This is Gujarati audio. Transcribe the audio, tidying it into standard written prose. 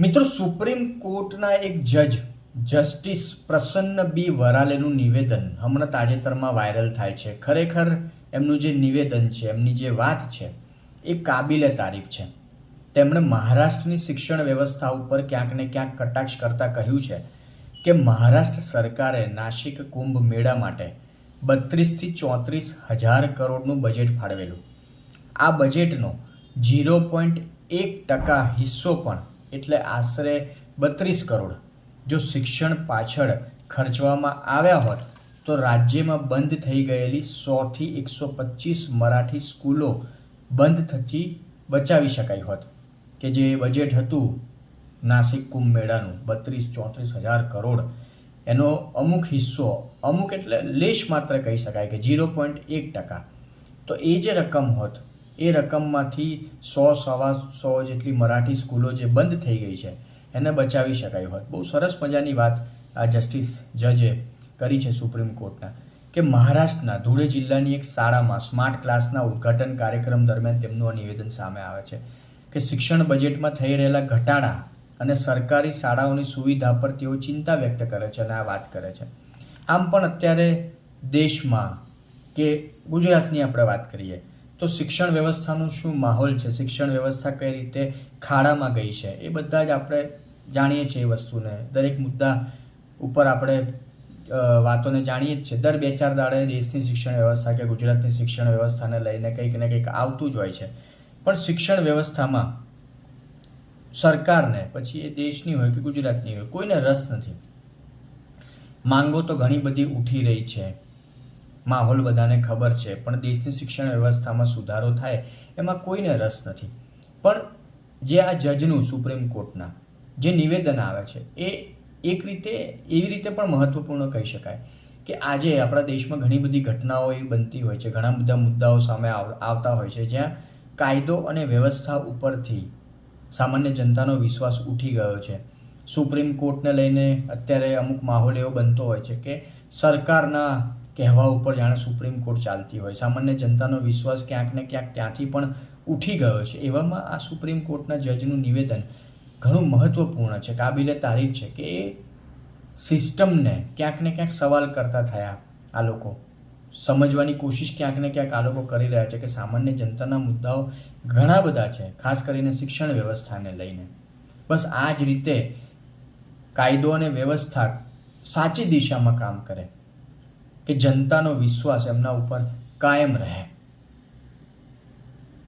મિત્રો, સુપ્રીમ કોર્ટના એક જજ જસ્ટિસ પ્રસન્ન બી વરાલેનું નિવેદન હમણાં તાજેતરમાં વાયરલ થાય છે. ખરેખર એમનું જે નિવેદન છે, એમની જે વાત છે, એ કાબિલે તારીફ છે. તેમણે મહારાષ્ટ્રની શિક્ષણ વ્યવસ્થા ઉપર ક્યાંક ને ક્યાંક કટાક્ષ કરતાં કહ્યું છે કે મહારાષ્ટ્ર સરકારે નાસિક કુંભ મેળા માટે 32 થી 34 હજાર કરોડનું બજેટ ફાળવેલું. આ બજેટનો 0.1% હિસ્સો પણ એટલે આશરે 32 કરોડ જો શિક્ષણ પાછળ ખર્ચવામાં આવ્યા હોત તો રાજ્યમાં બંધ થઈ ગયેલી 100 થી 125 મરાઠી સ્કૂલો બંધ થતી બચાવી શકાઈ હોત. કે જે બજેટ હતું નાસિક કુંભ મેળાનું 32-34 હજાર કરોડ, એનો અમુક હિસ્સો, અમુક એટલે લેશ માત્ર કહી શકાય કે 0.1%, તો એ જે રકમ હોત એ રકમમાંથી 100-125 જેટલી મરાઠી સ્કૂલો જે બંધ થઈ ગઈ છે એને બચાવી શકાય હોત. બહુ સરસ મજાની વાત આ જસ્ટિસ જજે કરી છે સુપ્રીમ કોર્ટના, કે મહારાષ્ટ્રના ધુળે જિલ્લાની એક શાળામાં સ્માર્ટ ક્લાસના ઉદ્ઘાટન કાર્યક્રમ દરમિયાન તેમનું આ નિવેદન સામે આવે છે કે શિક્ષણ બજેટમાં થઈ રહેલા ઘટાડા અને સરકારી શાળાઓની સુવિધા પર તેઓ ચિંતા વ્યક્ત કરે છે અને આ વાત કરે છે. આમ પણ અત્યારે દેશમાં કે ગુજરાતની આપણે વાત કરીએ તો શિક્ષણ વ્યવસ્થાનું શું માહોલ છે, શિક્ષણ વ્યવસ્થા કઈ રીતે ખાડામાં ગઈ છે, એ બધા જ આપણે જાણીએ છીએ. એ વસ્તુને દરેક મુદ્દા ઉપર આપણે વાતોને જાણીએ જ છે. દર 2-4 દાડે દેશની શિક્ષણ વ્યવસ્થા કે ગુજરાતની શિક્ષણ વ્યવસ્થાને લઈને કંઈક ને કંઈક આવતું જ હોય છે. પણ શિક્ષણ વ્યવસ્થામાં સરકારને, પછી એ દેશની હોય કે ગુજરાતની હોય, કોઈને રસ નથી. માંગો તો ઘણી બધી ઉઠી રહી છે, માહોલ બધાને ખબર છે, પણ દેશની શિક્ષણ વ્યવસ્થામાં સુધારો થાય એમાં કોઈને રસ નથી. પણ જે આ જજનું સુપ્રીમ કોર્ટના જે નિવેદન આવે છે એ એક રીતે એવી રીતે પણ મહત્વપૂર્ણ કહી શકાય કે આજે આપણા દેશમાં ઘણી બધી ઘટનાઓ એવી બનતી હોય છે, ઘણા બધા મુદ્દાઓ સામે આવતા હોય છે જ્યાં કાયદો અને વ્યવસ્થા ઉપરથી સામાન્ય જનતાનો વિશ્વાસ ઉઠી ગયો છે. સુપ્રીમ કોર્ટને લઈને અત્યારે અમુક માહોલ એવો બનતો હોય છે કે સરકારના કહેવા ઉપર જાણે સુપ્રીમ કોર્ટ ચાલતી હોય. સામાન્ય જનતાનો વિશ્વાસ ક્યાંક ને ક્યાંક ત્યાંથી પણ ઉઠી ગયો છે. એવામાં આ સુપ્રીમ કોર્ટના જજનું નિવેદન ઘણું મહત્વપૂર્ણ છે, કાબિલે તારીફ છે કે એ સિસ્ટમને ક્યાંક ને ક્યાંક સવાલ કરતા થયા. આ લોકો સમજવાની કોશિશ ક્યાંક ને ક્યાંક આ લોકો કરી રહ્યા છે કે સામાન્ય જનતાના મુદ્દાઓ ઘણા બધા છે, ખાસ કરીને શિક્ષણ વ્યવસ્થાને લઈને. બસ આ જ રીતે કાયદો અને વ્યવસ્થા સાચી દિશામાં કામ કરે કે જનતાનો વિશ્વાસ એમના ઉપર કાયમ રહે.